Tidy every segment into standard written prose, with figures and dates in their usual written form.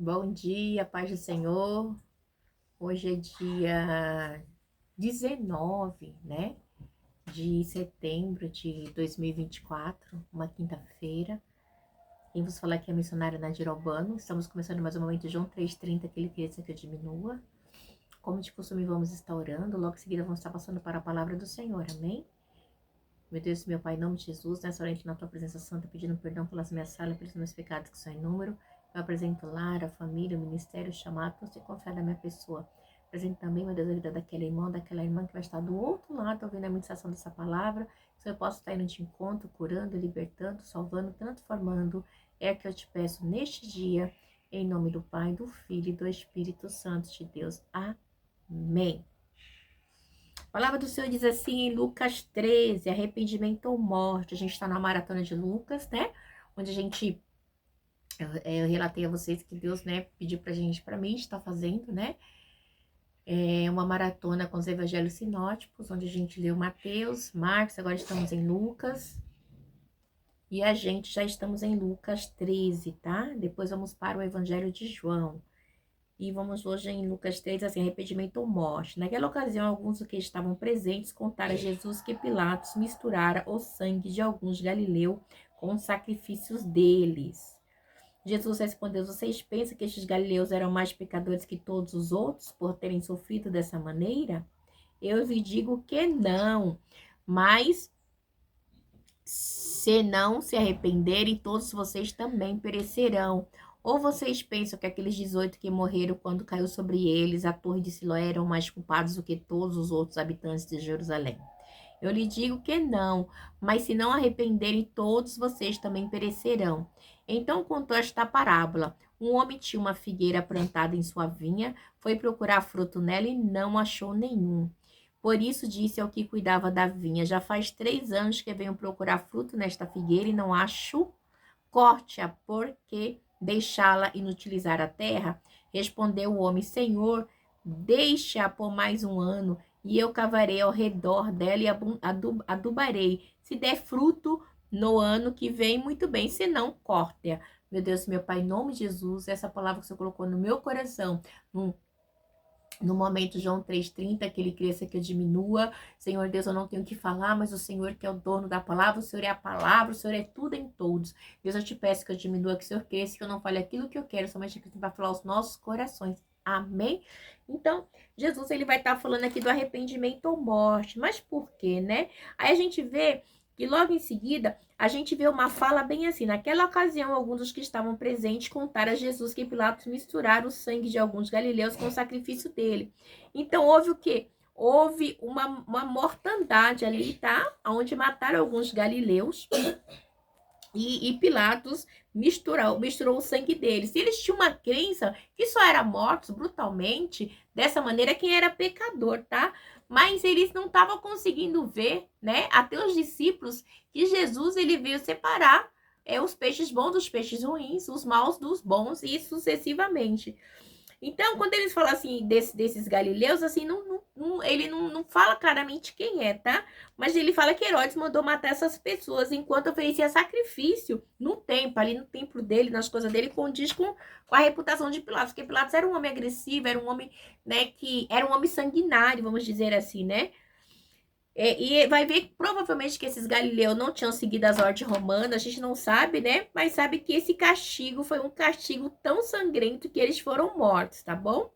Bom dia, paz do Senhor. Hoje é dia 19, né, de setembro de 2024, uma quinta-feira. Quem vos falar aqui é a missionária Nadir Albano. Estamos começando mais um momento de João 3,30, que ele cresça que eu diminua. Como de costume, vamos estar orando. Logo em seguida, vamos estar passando para a palavra do Senhor. Amém? Meu Deus, meu Pai, em nome de Jesus, nessa hora na tua presença santa, pedindo perdão pelas minhas falhas, pelos meus pecados que são em número. Eu apresento o lar, a família, o ministério, o chamado, não se confia na minha pessoa. Apresento também, meu Deus, a vida daquela irmã que vai estar do outro lado, ouvindo a ministração dessa palavra. Se eu posso estar indo de encontro, curando, libertando, salvando, transformando. É o que eu te peço neste dia, em nome do Pai, do Filho e do Espírito Santo de Deus. Amém. A palavra do Senhor diz assim em Lucas 13, arrependimento ou morte. A gente está na maratona de Lucas, né? Onde eu relatei a vocês que Deus, né, pediu pra mim estar fazendo, né? É uma maratona com os evangelhos sinóticos, onde a gente leu Mateus, Marcos, agora estamos em Lucas. E a gente já estamos em Lucas 13, tá? Depois vamos para o evangelho de João. E vamos hoje em Lucas 3, assim, arrependimento ou morte. Naquela ocasião, alguns dos que estavam presentes contaram a Jesus que Pilatos misturara o sangue de alguns galileus com os sacrifícios deles. Jesus respondeu: vocês pensam que estes galileus eram mais pecadores que todos os outros por terem sofrido dessa maneira? Eu lhe digo que não, mas se não se arrependerem, todos vocês também perecerão. Ou vocês pensam que aqueles 18 que morreram quando caiu sobre eles a torre de Siloé eram mais culpados do que todos os outros habitantes de Jerusalém? Eu lhe digo que não, mas se não arrependerem, todos vocês também perecerão. Então contou esta parábola. Um homem tinha uma figueira plantada em sua vinha, foi procurar fruto nela e não achou nenhum. Por isso disse ao que cuidava da vinha: já faz 3 anos que venho procurar fruto nesta figueira e não acho. Corte-a, porque deixá-la inutilizar a terra? Respondeu o homem: Senhor, deixe-a por mais um ano, e eu cavarei ao redor dela e adubarei. Se der fruto no ano que vem, muito bem, se não, corte-a. Meu Deus, meu Pai, em nome de Jesus, essa palavra que você colocou no meu coração, no momento, João 3,30, que ele cresça, que eu diminua. Senhor Deus, eu não tenho o que falar, mas o Senhor que é o dono da palavra, o Senhor é a palavra, o Senhor é tudo em todos. Deus, eu te peço que eu diminua, que o Senhor cresça, que eu não fale aquilo que eu quero, somente aquilo que vai falar aos nossos corações. Amém? Então, Jesus, ele vai estar falando aqui do arrependimento ou morte. Mas por quê, né? Aí a gente vê que logo em seguida, a gente vê uma fala bem assim. Naquela ocasião, alguns dos que estavam presentes contaram a Jesus que Pilatos misturara o sangue de alguns galileus com o sacrifício dele. Então, houve o quê? Houve uma mortandade ali, tá? Onde mataram alguns galileus e Pilatos misturou o sangue deles. E eles tinham uma crença que só eram mortos brutalmente dessa maneira quem era pecador, tá? Mas eles não estavam conseguindo ver, né? Até os discípulos, que Jesus ele veio separar os peixes bons dos peixes ruins, os maus dos bons e sucessivamente. Então, quando eles falam assim desses galileus, assim, ele não fala claramente quem é, tá? Mas ele fala que Herodes mandou matar essas pessoas enquanto oferecia sacrifício no templo, ali no templo dele, nas coisas dele, condiz com a reputação de Pilatos, porque Pilatos era um homem agressivo, era um homem, né, que era um homem sanguinário, vamos dizer assim, né? E vai ver que provavelmente que esses galileus não tinham seguido as ordens romanas, a gente não sabe, né? Mas sabe que esse castigo foi um castigo tão sangrento que eles foram mortos, tá bom?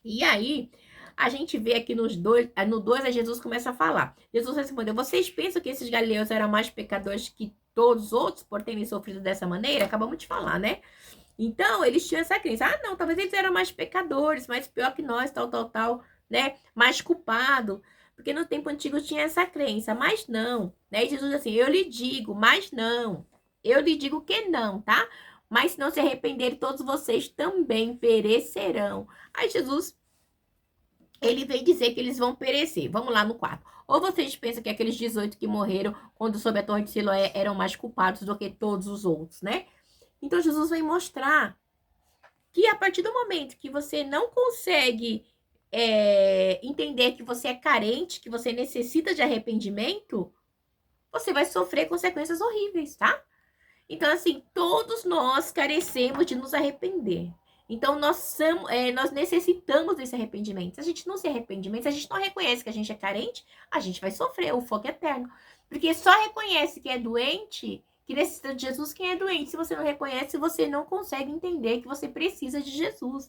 E aí, a gente vê aqui no 2, a Jesus começa a falar. Jesus respondeu: vocês pensam que esses galileus eram mais pecadores que todos os outros por terem sofrido dessa maneira? Acabamos de falar, né? Então, eles tinham essa crença. Ah, não, talvez eles eram mais pecadores, mais pior que nós, tal, né? Mais culpado. Porque no tempo antigo tinha essa crença. Mas não, né? E Jesus assim, eu lhe digo, mas não. Eu lhe digo que não, tá? Mas se não se arrependerem, todos vocês também perecerão. Aí Jesus, ele vem dizer que eles vão perecer. Vamos lá no 4. Ou vocês pensam que aqueles 18 que morreram quando sob a torre de Siloé eram mais culpados do que todos os outros, né? Então Jesus vem mostrar que a partir do momento que você não consegue entender que você é carente, que você necessita de arrependimento, você vai sofrer consequências horríveis, tá? Então, assim, todos nós carecemos de nos arrepender. Então, nós necessitamos desse arrependimento. Se a gente não se arrepende, se a gente não reconhece que a gente é carente, a gente vai sofrer o fogo eterno. Porque só reconhece que é doente, que necessita de Jesus, quem é doente. Se você não reconhece, você não consegue entender que você precisa de Jesus.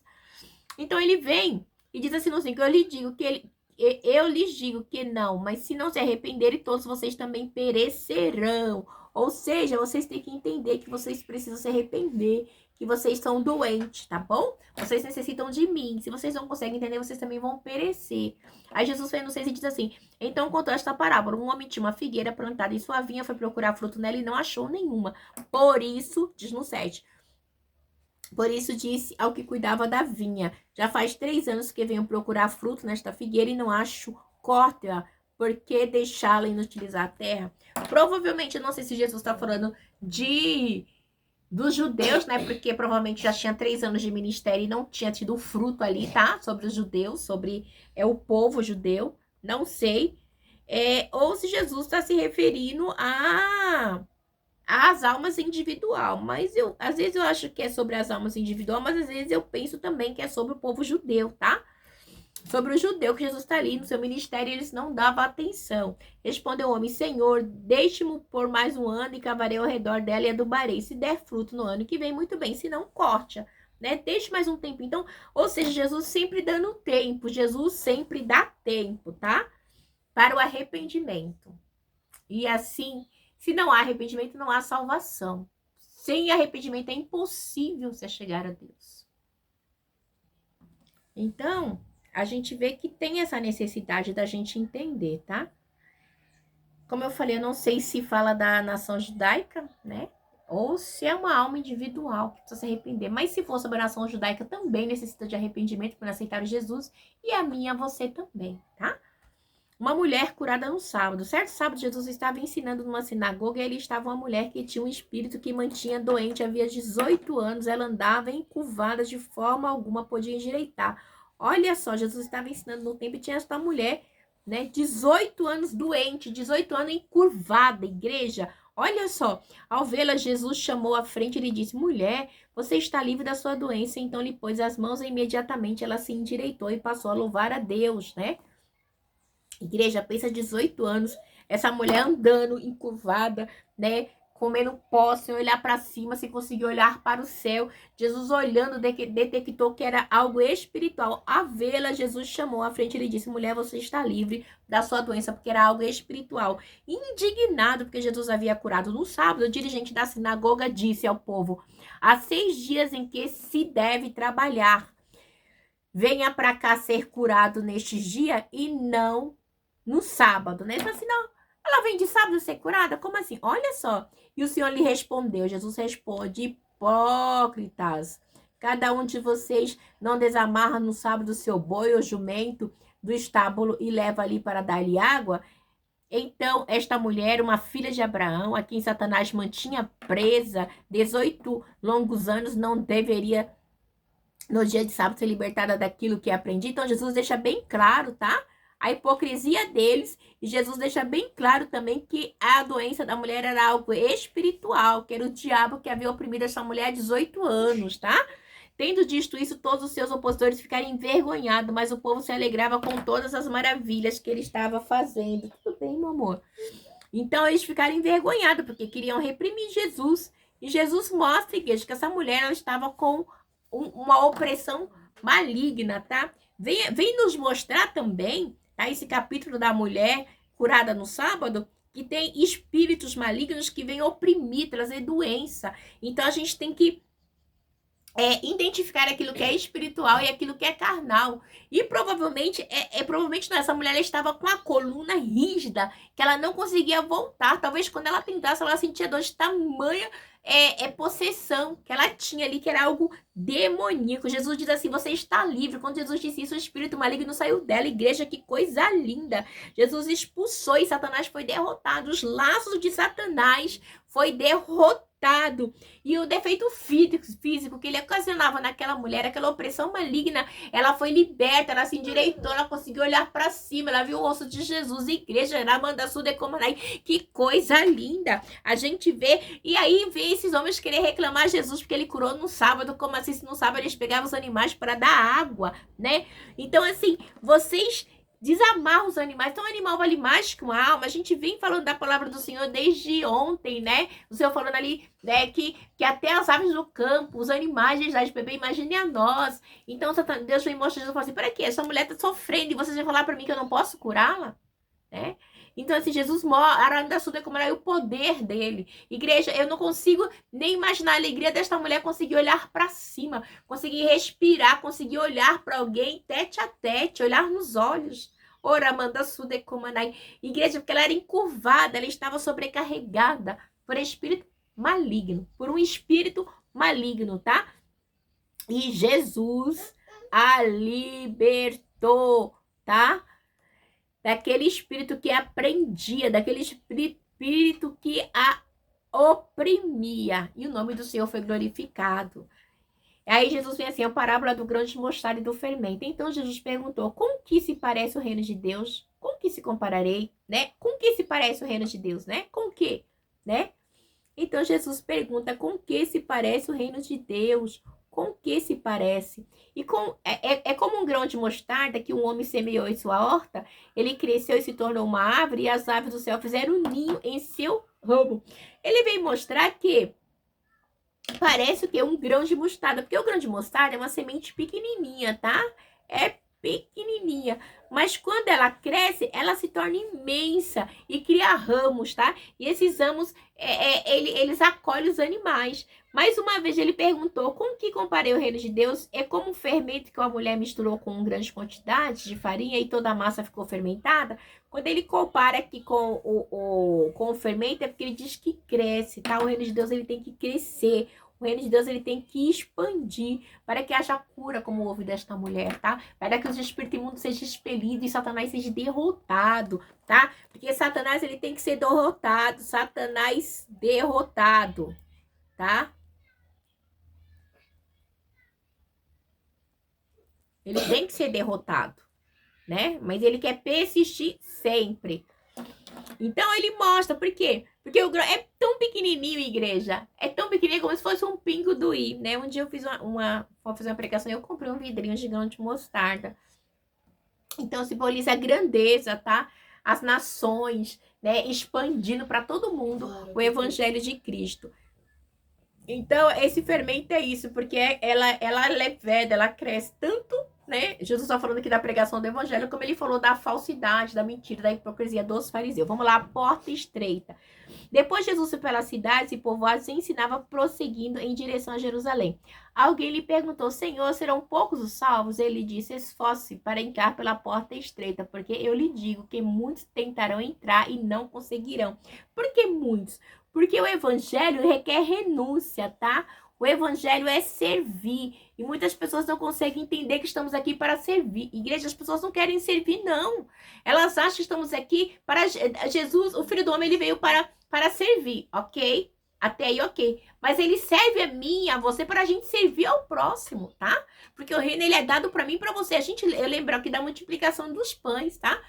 Então, ele vem e diz assim no 5, eu lhes digo que não, mas se não se arrependerem, todos vocês também perecerão. Ou seja, vocês têm que entender que vocês precisam se arrepender, que vocês são doentes, tá bom? Vocês necessitam de mim. Se vocês não conseguem entender, vocês também vão perecer. Aí Jesus vem no 6 e diz assim, então contou esta parábola, um homem tinha uma figueira plantada em sua vinha, foi procurar fruto nela e não achou nenhuma. Por isso, diz no 7, por isso disse ao que cuidava da vinha, já faz 3 anos que venho procurar fruto nesta figueira e não acho, corte-a, por que deixá-la inutilizar a terra? Provavelmente, eu não sei se Jesus está falando dos judeus, né? Porque provavelmente já tinha 3 anos de ministério e não tinha tido fruto ali, tá? Sobre os judeus, sobre o povo judeu, não sei. Ou se Jesus está se referindo às almas individual, mas às vezes eu acho que é sobre as almas individual, mas às vezes eu penso também que é sobre o povo judeu, tá? Sobre o judeu que Jesus está ali no seu ministério, eles não davam atenção. Respondeu o homem, Senhor, deixe-me por mais um ano e cavarei ao redor dela e adubarei. Se der fruto no ano que vem, muito bem, se não, corte-a, né? Deixe mais um tempo. Então, ou seja, Jesus sempre dando tempo, Jesus sempre dá tempo, tá? Para o arrependimento. E assim, se não há arrependimento, não há salvação. Sem arrependimento é impossível você chegar a Deus. Então, a gente vê que tem essa necessidade da gente entender, tá? Como eu falei, eu não sei se fala da nação judaica, né? Ou se é uma alma individual que precisa se arrepender. Mas se for sobre a nação judaica, também necessita de arrependimento para aceitar Jesus. E a minha, você também, tá? Uma mulher curada no sábado. Certo sábado, Jesus estava ensinando numa sinagoga e ali estava uma mulher que tinha um espírito que mantinha doente havia 18 anos. Ela andava encurvada, de forma alguma podia endireitar. Olha só, Jesus estava ensinando no templo e tinha esta mulher, né, 18 anos doente, 18 anos encurvada, igreja. Olha só, ao vê-la, Jesus chamou à frente e lhe disse, mulher, você está livre da sua doença. Então lhe pôs as mãos e imediatamente ela se endireitou e passou a louvar a Deus, né? Igreja, pensa 18 anos, essa mulher andando encurvada, né? Comendo pó, sem olhar para cima, sem conseguir olhar para o céu. Jesus olhando, detectou que era algo espiritual. A vê-la, Jesus chamou à frente e lhe disse, mulher, você está livre da sua doença, porque era algo espiritual. Indignado, porque Jesus havia curado no sábado, o dirigente da sinagoga disse ao povo, há 6 dias em que se deve trabalhar. Venha para cá ser curado nestes dias e não no sábado, né? Então, assim, não, ela vem de sábado ser curada? Como assim? Olha só. E o Senhor lhe respondeu, Jesus responde, hipócritas, cada um de vocês não desamarra no sábado o seu boi ou jumento do estábulo e leva ali para dar-lhe água? Então, esta mulher, uma filha de Abraão, a quem Satanás mantinha presa 18 longos anos, não deveria, no dia de sábado, ser libertada daquilo que aprendi? Então, Jesus deixa bem claro, tá? A hipocrisia deles, e Jesus deixa bem claro também que a doença da mulher era algo espiritual, que era o diabo que havia oprimido essa mulher há 18 anos, tá? Tendo dito isso, todos os seus opositores ficaram envergonhados, mas o povo se alegrava com todas as maravilhas que ele estava fazendo. Tudo bem, meu amor? Então, eles ficaram envergonhados, porque queriam reprimir Jesus. E Jesus mostra, igreja, que essa mulher ela estava com uma opressão maligna, tá? Vem nos mostrar também, tá? Esse capítulo da mulher curada no sábado, que tem espíritos malignos que vêm oprimir, trazer doença. Então, a gente tem que identificar aquilo que é espiritual e aquilo que é carnal. E provavelmente, provavelmente não, essa mulher ela estava com a coluna rígida, que ela não conseguia voltar. Talvez quando ela tentasse, ela sentia dor de tamanha possessão que ela tinha ali, que era algo demoníaco. Jesus diz assim, você está livre. Quando Jesus disse isso, o espírito maligno saiu dela. Igreja, que coisa linda. Jesus expulsou e Satanás foi derrotado. Os laços de Satanás foi derrotado. rejeitado. E o defeito físico que ele ocasionava naquela mulher, aquela opressão maligna, ela foi liberta, ela se endireitou, ela conseguiu olhar para cima, ela viu o rosto de Jesus, igreja, que coisa linda. A gente vê, e aí vê esses homens querer reclamar Jesus porque ele curou no sábado, como assim se no sábado eles pegavam os animais para dar água, né? Então assim, vocês desamarram os animais. Então, o animal vale mais que uma alma. A gente vem falando da palavra do Senhor desde ontem, né? O Senhor falando ali, né, que até as aves do campo, os animais de beber, imagine a nós. Então, Deus vem mostrando, Jesus fala assim, para quê? Essa mulher tá sofrendo e vocês vão falar para mim que eu não posso curá-la? Né? Então, assim, Jesus mostra o poder dele. Igreja, eu não consigo nem imaginar a alegria desta mulher conseguir olhar para cima, conseguir respirar, conseguir olhar para alguém tete a tete, olhar nos olhos. Ora, manda sude comanai. Igreja, porque ela era encurvada, ela estava sobrecarregada por espírito maligno, por um espírito maligno, tá? E Jesus a libertou, tá? Daquele espírito que a prendia, daquele espírito que a oprimia. E o nome do Senhor foi glorificado. Aí Jesus vem assim, a parábola do grão de mostarda e do fermento. Então Jesus perguntou, com que se parece o reino de Deus? Com que se compararei? Né? Com que se parece o reino de Deus? Né? Com que? Né? Então Jesus pergunta, com que se parece o reino de Deus? Com que se parece? E é como um grão de mostarda que um homem semeou em sua horta, ele cresceu e se tornou uma árvore, e as aves do céu fizeram um ninho em seu ramo. Ele vem mostrar que parece o quê? Um grão de mostarda, porque o grão de mostarda é uma semente pequenininha, tá? É pequenininha, mas quando ela cresce, ela se torna imensa e cria ramos, tá? E esses ramos, eles acolhem os animais. Mais uma vez ele perguntou, com que comparei o reino de Deus? É como um fermento que uma mulher misturou com grande quantidade de farinha e toda a massa ficou fermentada? Quando ele compara aqui com o fermento, é porque ele diz que cresce, tá? O reino de Deus, ele tem que crescer. O reino de Deus, ele tem que expandir para que haja cura, como houve desta mulher, tá? Para que os espíritos imundos sejam expelidos e Satanás seja derrotado, tá? Porque Satanás, ele tem que ser derrotado. Satanás derrotado, tá? Ele tem que ser derrotado, né? Mas ele quer persistir sempre. Então ele mostra, por quê? Porque o grão é tão pequenininho, igreja. É tão pequenininho como se fosse um pingo do i, né? Um dia eu fiz vou fazer uma pregação e eu comprei um vidrinho de grão de mostarda. Então simboliza a grandeza, tá? As nações, né? Expandindo para todo mundo o evangelho de Cristo. Então esse fermento é isso, porque ela leveda, ela cresce tanto, né? Jesus está falando aqui da pregação do evangelho, como ele falou da falsidade, da mentira, da hipocrisia dos fariseus. Vamos lá, porta estreita. Depois Jesus foi pelas cidades e povoados e ensinava prosseguindo em direção a Jerusalém. Alguém lhe perguntou, Senhor, serão poucos os salvos? Ele disse, esforce-se para entrar pela porta estreita, porque eu lhe digo que muitos tentarão entrar e não conseguirão. Por que muitos? Porque o evangelho requer renúncia, tá? O evangelho é servir. E muitas pessoas não conseguem entender que estamos aqui para servir. Igreja, as pessoas não querem servir, não. Elas acham que estamos aqui para... Jesus, o Filho do Homem, ele veio para servir, ok? Até aí, ok. Mas ele serve a mim, a você, para a gente servir ao próximo, tá? Porque o reino, ele é dado para mim e para você. Eu lembro aqui da multiplicação dos pães, tá?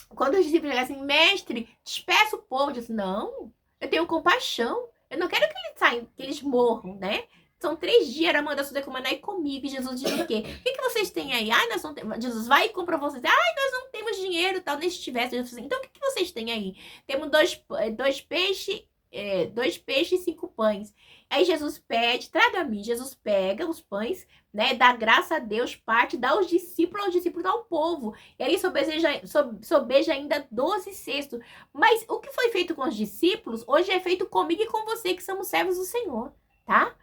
Quando os discípulos falam assim, mestre, despeça o povo. Eu disse, não, eu tenho compaixão. Eu não quero que eles saiam, que eles morram, né? São 3 dias, Aramanda Sudecumaná e comigo. E Jesus diz o quê? O que vocês têm aí? Ai, nós não temos. Jesus vai e compra vocês. Ai, nós não temos dinheiro, tal. Nem se tivesse. Jesus assim, então, o que vocês têm aí? Temos 2 peixes, 2 peixes e 5 pães. Aí Jesus pede, traga a mim. Jesus pega os pães, né? Dá graça a Deus, parte, dá aos discípulos dá ao povo. E aí sobeja ainda 12 cestos. Mas o que foi feito com os discípulos, hoje é feito comigo e com você, que somos servos do Senhor, tá?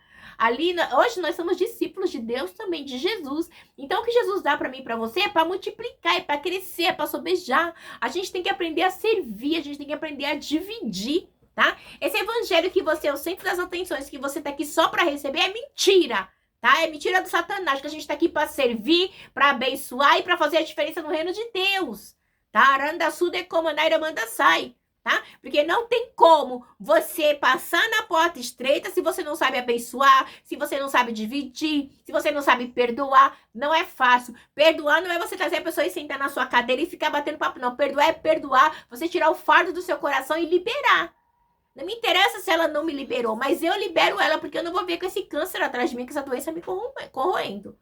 Hoje nós somos discípulos de Deus também, de Jesus. Então o que Jesus dá para mim e para você é para multiplicar, é para crescer, é para sobejar. A gente tem que aprender a servir, a gente tem que aprender a dividir, tá? Esse evangelho que você é o centro das atenções, que você tá aqui só para receber, é mentira, tá? É mentira do Satanás, que a gente tá aqui para servir, para abençoar e para fazer a diferença no reino de Deus, tá? Aranda sude comandai manda sai, tá? Porque não tem como você passar na porta estreita se você não sabe abençoar, se você não sabe dividir, se você não sabe perdoar. Não é fácil. Perdoar não é você trazer a pessoa e sentar na sua cadeira e ficar batendo papo, não. Perdoar é perdoar, você tirar o fardo do seu coração e liberar. Não me interessa se ela não me liberou, mas eu libero ela, porque eu não vou ver com esse câncer atrás de mim, com essa doença me corroendo.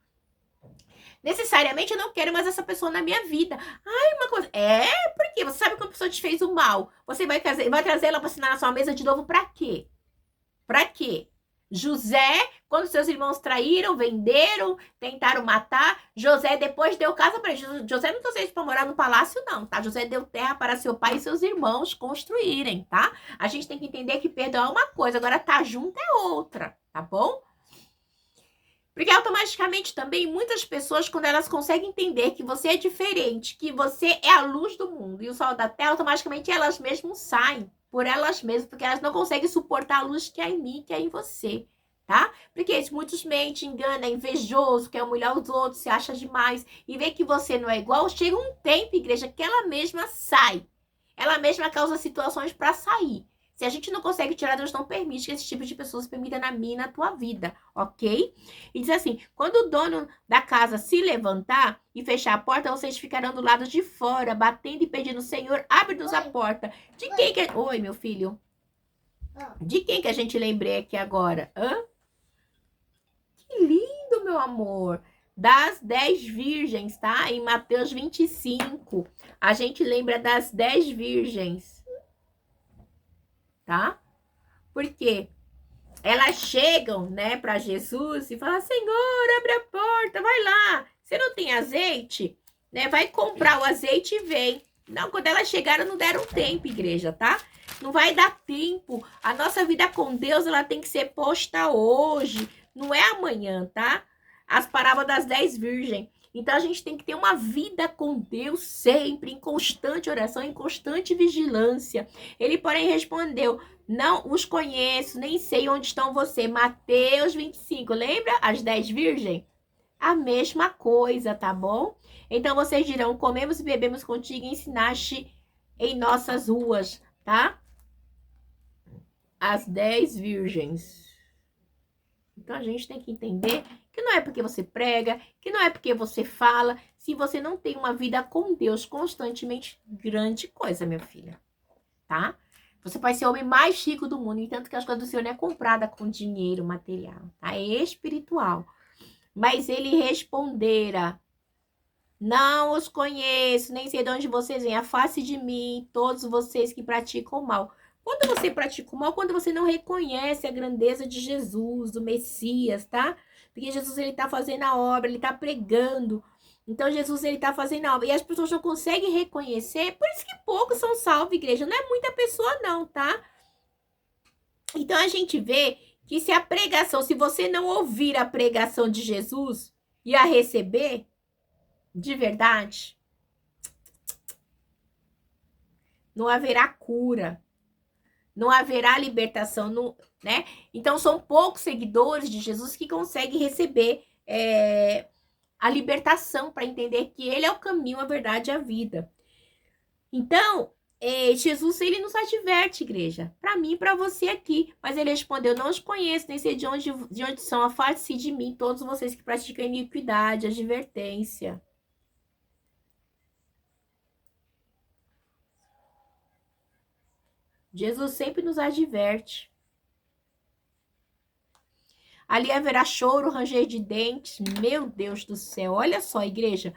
Necessariamente eu não quero mais essa pessoa na minha vida. Ai, uma coisa. Porque você sabe que uma pessoa te fez o mal. Você vai trazer ela para assinar na sua mesa de novo pra quê? Pra quê? José, quando seus irmãos traíram, venderam, tentaram matar, José depois deu casa para ele. José não trouxe para morar no palácio, não, tá? José deu terra para seu pai e seus irmãos construírem, tá? A gente tem que entender que perdoar é uma coisa, agora tá junto é outra, tá bom? Porque automaticamente também muitas pessoas, quando elas conseguem entender que você é diferente, que você é a luz do mundo e o sol da terra, automaticamente elas mesmas saem por elas mesmas, porque elas não conseguem suportar a luz que há em mim, que há em você, tá? Porque muitos mentem, enganam, é invejoso, quer humilhar os outros, se acha demais e vê que você não é igual. Chega um tempo, igreja, que ela mesma sai. Ela mesma causa situações para sair. Se a gente não consegue tirar, Deus não permite que esse tipo de pessoas permita na minha e na tua vida, ok? E diz assim, quando o dono da casa se levantar e fechar a porta, vocês ficarão do lado de fora, batendo e pedindo, Senhor, abre-nos a porta. De quem que... Oi, meu filho. De quem que a gente lembrei aqui agora? Hã? Que lindo, meu amor. Das 10 virgens, tá? Em Mateus 25. A gente lembra das 10 virgens. Tá? Porque elas chegam, né, para Jesus e falam, Senhor, abre a porta, vai lá. Você não tem azeite? Né? Vai comprar o azeite e vem. Não, quando elas chegaram, não deram tempo, igreja, tá? Não vai dar tempo. A nossa vida com Deus, ela tem que ser posta hoje, não é amanhã, tá? As parábolas das 10 virgens. Então, a gente tem que ter uma vida com Deus sempre, em constante oração, em constante vigilância. Ele, porém, respondeu, não os conheço, nem sei onde estão você. Mateus 25, lembra? As 10 virgens? A mesma coisa, tá bom? Então, vocês dirão, comemos e bebemos contigo e ensinaste em nossas ruas, tá? As 10 virgens. Então, a gente tem que entender que não é porque você prega, que não é porque você fala, se você não tem uma vida com Deus constantemente, grande coisa, minha filha, tá? Você pode ser o homem mais rico do mundo, entanto que as coisas do Senhor não é comprada com dinheiro material, tá? É espiritual. Mas ele respondera, não os conheço, nem sei de onde vocês vêm, afaste de mim, todos vocês que praticam o mal. Quando você pratica o mal, quando você não reconhece a grandeza de Jesus, do Messias, tá? Porque Jesus, ele tá fazendo a obra, ele tá pregando. Então, Jesus, ele tá fazendo a obra. E as pessoas não conseguem reconhecer, por isso que poucos são salvos, igreja. Não é muita pessoa, não, tá? Então, a gente vê que se a pregação, se você não ouvir a pregação de Jesus e a receber, de verdade, não haverá cura. Não haverá libertação, não, né? Então, são poucos seguidores de Jesus que conseguem receber a libertação para entender que ele é o caminho, a verdade e a vida. Então, Jesus, ele nos adverte, igreja, para mim e para você aqui. Mas ele respondeu, não os conheço, nem sei de onde são, afaste-se de mim, todos vocês que praticam iniquidade, advertência. Jesus sempre nos adverte. Ali haverá choro, ranger de dentes. Meu Deus do céu, olha só, igreja.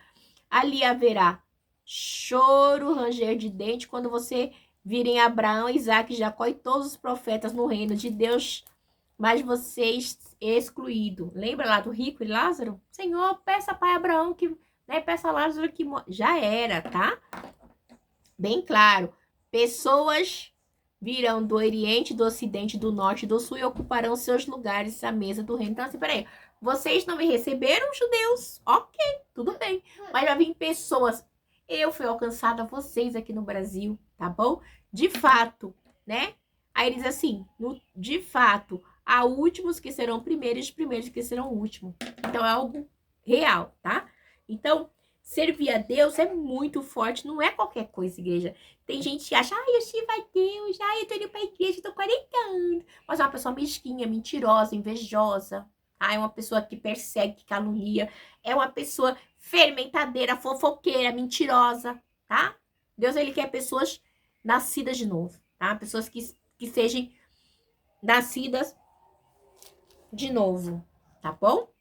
Ali haverá choro, ranger de dentes, quando você virem Abraão, Isaac, Jacó e todos os profetas no reino de Deus, mas vocês excluído. Lembra lá do rico e Lázaro? Senhor, peça para Abraão que, né, peça a Lázaro que já era, tá? Bem claro. Pessoas virão do Oriente, do Ocidente, do Norte, do Sul e ocuparão seus lugares à mesa do reino. Então, assim, peraí, vocês não me receberam, judeus? Ok, tudo bem. Mas vai vir pessoas. Eu fui alcançada a vocês aqui no Brasil, tá bom? De fato, né? Aí ele diz assim, de fato, há últimos que serão primeiros e os primeiros que serão últimos. Então, é algo real, tá? Então, Servir a Deus é muito forte, não é qualquer coisa, igreja. Tem gente que acha, eu sirvo a Deus, eu tô indo pra igreja, tô 40 anos. Mas é uma pessoa mesquinha, mentirosa, invejosa. É uma pessoa que persegue, que calunia. É uma pessoa fermentadeira, fofoqueira, mentirosa, tá? Deus, ele quer pessoas nascidas de novo, tá? Pessoas que sejam nascidas de novo, tá bom?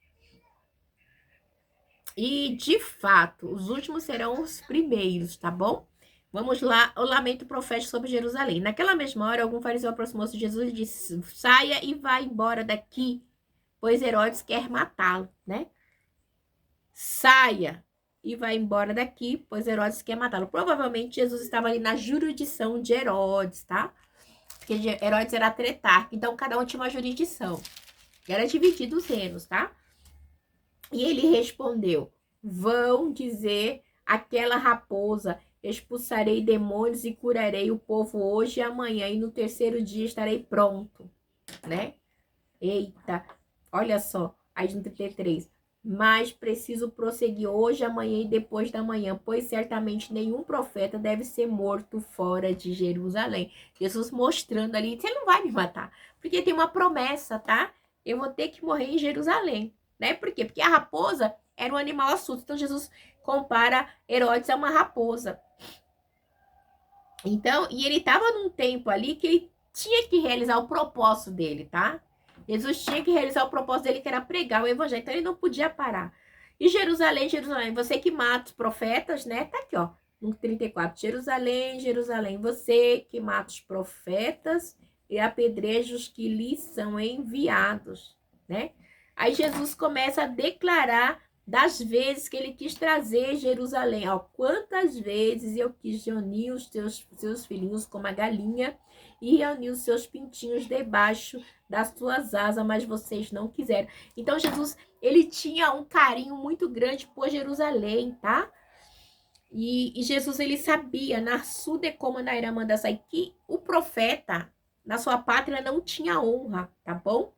E, de fato, os últimos serão os primeiros, tá bom? Vamos lá, o lamento profético sobre Jerusalém. Naquela mesma hora, algum fariseu aproximou-se de Jesus e disse, saia e vá embora daqui, pois Herodes quer matá-lo, né? Saia e vá embora daqui, pois Herodes quer matá-lo. Provavelmente, Jesus estava ali na jurisdição de Herodes, tá? Porque Herodes era tretarca, então cada um tinha uma jurisdição. Era dividido os reinos, tá? E ele respondeu, vão dizer aquela raposa, expulsarei demônios e curarei o povo hoje e amanhã, e no terceiro dia estarei pronto, né? Eita, olha só, aí no 33. Mas preciso prosseguir hoje, amanhã e depois da manhã, pois certamente nenhum profeta deve ser morto fora de Jerusalém. Jesus mostrando ali, você não vai me matar, porque tem uma promessa, tá? Eu vou ter que morrer em Jerusalém, né? Por quê? Porque a raposa era um animal assusto, então Jesus compara Herodes a uma raposa. Então, e ele estava num tempo ali que ele tinha que realizar o propósito dele, tá? Jesus tinha que realizar o propósito dele, que era pregar o evangelho, então ele não podia parar. E Jerusalém, Jerusalém, você que mata os profetas, né? Tá aqui, ó, no 34. Jerusalém, Jerusalém, você que mata os profetas e apedreja os que lhes são enviados, né? Aí Jesus começa a declarar das vezes que ele quis trazer Jerusalém. Ó, quantas vezes eu quis reunir os seus filhinhos como a galinha e reunir os seus pintinhos debaixo das suas asas, mas vocês não quiseram. Então, Jesus, ele tinha um carinho muito grande por Jerusalém, tá? E Jesus, ele sabia, na Sude como na Iramandasai, que o profeta, na sua pátria, não tinha honra, tá bom?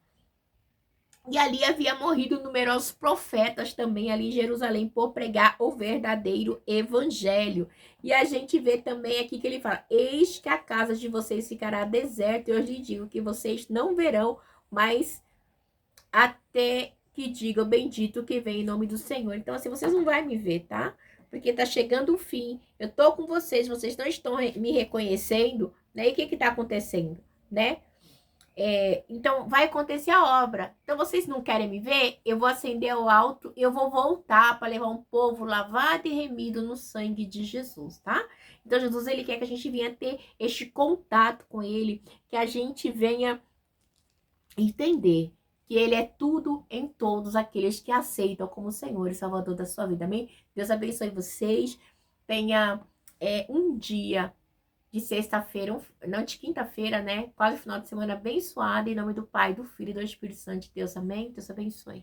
E ali havia morrido numerosos profetas também ali em Jerusalém por pregar o verdadeiro evangelho. E a gente vê também aqui que ele fala, eis que a casa de vocês ficará deserta, e eu lhes digo que vocês não verão, mas até que digam bendito que vem em nome do Senhor. Então assim, vocês não vão me ver, tá? Porque tá chegando o fim, eu tô com vocês, vocês não estão me reconhecendo, né? E o que tá acontecendo, né? Então, vai acontecer a obra. Então, vocês não querem me ver? Eu vou acender o alto, eu vou voltar para levar um povo lavado e remido no sangue de Jesus, tá? Então, Jesus, ele quer que a gente venha ter este contato com ele, que a gente venha entender que ele é tudo em todos aqueles que aceitam como Senhor e Salvador da sua vida. Amém? Deus abençoe vocês. Tenha um dia de sexta-feira, não de quinta-feira, né? Quase final de semana abençoado, em nome do Pai, do Filho e do Espírito Santo de Deus. Amém? Deus abençoe.